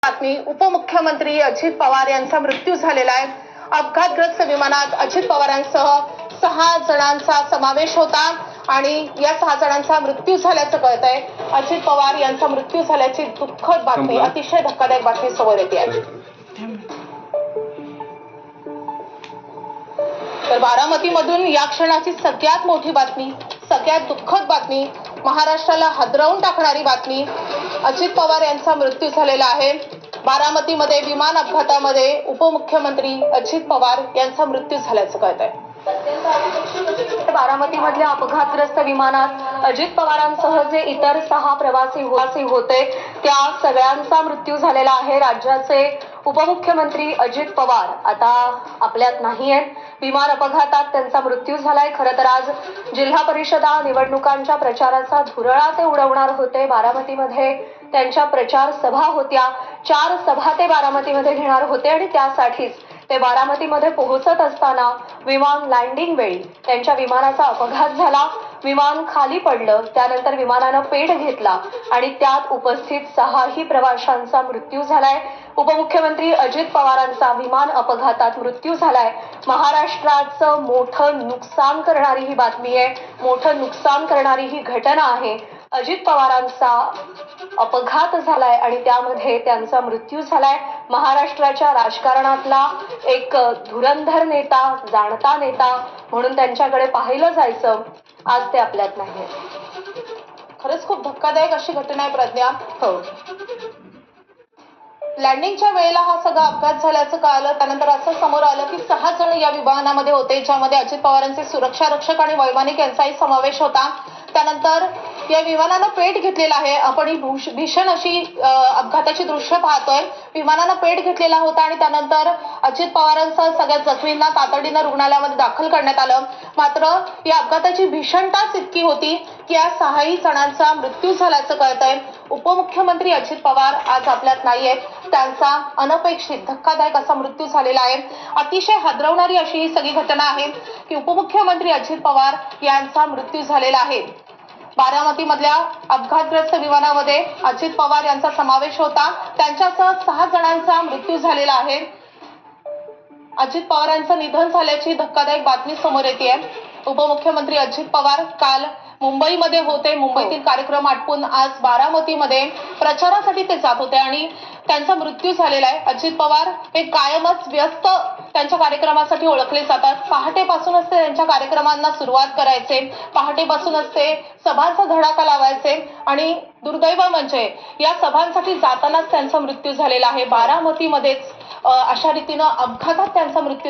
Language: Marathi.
बातमी उपमुख्यमंत्री अजित पवार यांचा मृत्यू झालेला आहे। अपघातग्रस्त विमानात अजित पवारांसह 6 जणांचा समावेश होता आणि या 6 जणांचा मृत्यू झाल्याचं कळत आहे। अजित पवार यांचा मृत्यू झाल्याची दुःखद बातमी, अतिशय धक्कादायक बातमी समोर येते आहे। तर बारामतीमधून या क्षणाची सगळ्यात मोठी बातमी, सगळ्यात दुःखद बातमी, महाराष्ट्राला हादरवून टाकणारी बातमी, अजित पवार यांचा मृत्यू झालेला आहे। बारामतीमध्ये विमान अपघातामध्ये उपमुख्यमंत्री अजित पवार यांचा मृत्यू झाल्याचं कळत आहे। बारामतीमधल्या अपघातग्रस्त विमानात अजित पवारांसह जे इतर 6 प्रवासी होते त्या सगळ्यांचा मृत्यू झालेला आहे। राज्याचे उपमुख्यमंत्री अजित पवार आता आपल्यात नाही आहेत। विमान अपघातात त्यांचा मृत्यू झालाय। खरं तर आज जिल्हा परिषदा निवडणुकांच्या प्रचाराचा धुरळा ते उडवणार होते। बारामतीमध्ये त्यांच्या प्रचार सभा होत्या, 4 सभा ते बारामतीमध्ये घेणार होते आणि त्यासाठीच ते बारामतीमध्ये पोहोचत असताना विमान लँडिंग वेळी त्यांच्या विमानाचा अपघात झाला। विमान खाली पडलं, त्यानंतर विमानानं पेट घेतला आणि त्यात उपस्थित 6 प्रवाशांचा मृत्यू झालाय। उपमुख्यमंत्री अजित पवारांचा विमान अपघातात मृत्यू झालाय। महाराष्ट्राचं मोठं नुकसान करणारी ही बातमी आहे, मोठं नुकसान करणारी ही घटना आहे। अजित पवारांचा अपघात झालाय आणि त्यामध्ये त्यांचा मृत्यू झालाय। महाराष्ट्राच्या राजकारणातला एक धुरंधर नेता, जाणता नेता म्हणून त्यांच्याकडे पाहिलं जायचं, आज ते आपल्यात नाही। खरंच खूप धक्कादायक अशी घटना आहे प्रज्ञा। हो, लँडिंगच्या वेळेला हा सगळा अपघात झाल्याचं कळालं, त्यानंतर असं समोर आलं की 6 जण या विमानामध्ये होते, ज्यामध्ये अजित पवारांचे सुरक्षा रक्षक आणि वैमानिक यांचाही समावेश होता। त्यानंतर या विमानानं पेट घेतलेला आहे। आपण ही भीषण अशी अपघाताची दृश्य पाहतोय। विमानानं पेट घेतलेला होता आणि त्यानंतर अजित पवारांसह सगळ्या जखमींना तातडीनं रुग्णालयामध्ये दाखल करण्यात आलं। मात्र या अपघाताची भीषणताच इतकी होती की या 6 जणांचा मृत्यू झाल्याचं कळतंय। उपमुख्यमंत्री अजित पवार आज आपल्यात नाहीयेत, त्यांचा अनपेक्षित धक्कादायक असा मृत्यू झालेला आहे। अतिशय हादरवणारी अशी ही सगळी घटना आहे की उपमुख्यमंत्री अजित पवार यांचा मृत्यू झालेला आहे। बारामतीमधल्या अपघातग्रस्त विमानामध्ये अजित पवार यांचा समावेश होता, त्यांच्यासह 6 जणांचा मृत्यू झालेला आहे। अजित पवारांचं निधन झाल्याची धक्कादायक बातमी समोर येते आहे। उपमुख्यमंत्री अजित पवार काल मुंबईमध्ये होते, मुंबईतील कार्यक्रम आटपून आज बारामतीमध्ये प्रचारासाठी ते जात होते आणि त्यांचा मृत्यू झालेला आहे। अजित पवार हे कायमच व्यस्त त्यांच्या कार्यक्रमासाठी ओळखले जातात। पहाटेपासूनच ते त्यांच्या कार्यक्रमांना सुरुवात करायचे, पहाटेपासूनच ते सभांचा धडाका लावायचे आणि दुर्दैव म्हणजे या सभांसाठी जातानाच त्यांचा मृत्यू झालेला आहे। बारामतीमध्येच अशा रीतीनं अपघातात त्यांचा मृत्यू